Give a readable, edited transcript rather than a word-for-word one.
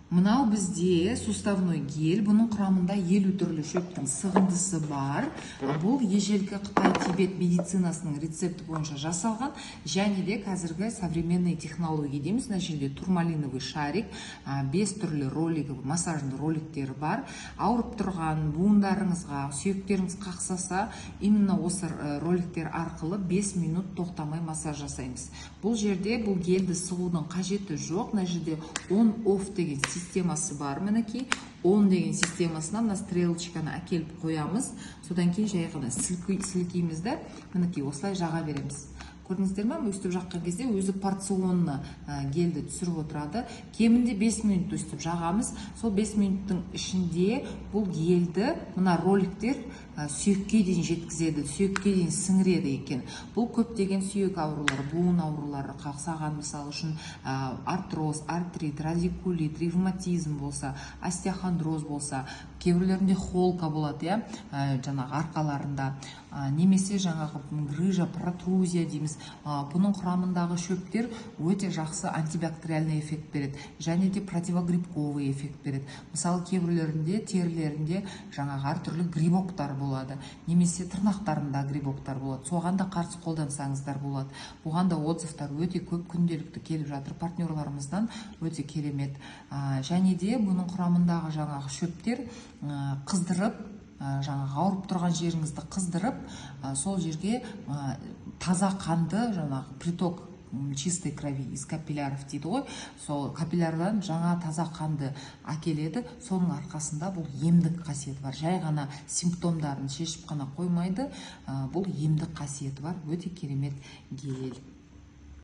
Мынау бізде суставной гель, бұның құрамында 50 түрлі шөптің сығындысы бар. Бұл ежелгі Қытай Тибет медицинасының рецепті бойынша жасалған, және де қазіргі современный технология дейміз. Мына жерде турмалиновый шарик, 5 түрлі ролигі, массажный роликтері бар. Ауырып тұрған буындарыңызға, сүйектеріңіз қақсаса, именно осы роликтер арқылы 5 минут тоқтамай массаж жасаймыз. Бұл жерде бұл гельді сығудың қажеті жоқ. Мына жерде on-off деген системасы бар. Мінекей on деген системасына мына стрелочканы әкеліп қоямыз. Содан кейін жай ғана сілкейміз де, мінекей осылай жаға береміз. Көрдіңіздер ме? Өстіп жаққан кезде өзі порционны гельді түсіріп отырады. Кемінде 5 минут өстіп жағамыз. Сол 5 минуттың ішінде бұл гельді мына роликтер сүйекке дейін жеткізеді, сүйекке дейін сіңіреді екен. Бұл көптеген сүйек аурулары, буын аурулары қақсаған, мысалы үшін артроз, артрит, радикулит, ревматизм болса, остеохондроз болса, кейбіреулерінде холка болады, жаңағы арқаларында, немесе жаңағы грыжа, протрузия дейміз. Бұның құрамындағы шөптер өте жақсы антибактериальный эффект береді, және де противогрибковый эффект береді. Мысалы, кейбіреулерінде терілерінде жаңағы әртүрлі грибоктар болады, немесе тырнақтарында грибоктар болады. Соған да қарсы қолдансаңыздар болады. Бұған да отзывтар өте көп күнделікті келіп жатыр партнерларымыздан, өте керемет. Және де бұның құрамындағы жаңағы шөптер қыздырып, жаңағы ауырып тұрған жеріңізді қыздырып, сол жерге таза қанды, жаңағы приток чистой крови из капилляров дейді ғой, сол капиллярдан жаңа таза қанды әкеледі. Соның арқасында бұл емдік қасиеті бар. Жай ғана симптомдарын шешіп қана қоймайды, бұл емдік қасиеті бар. Өте керемет гель.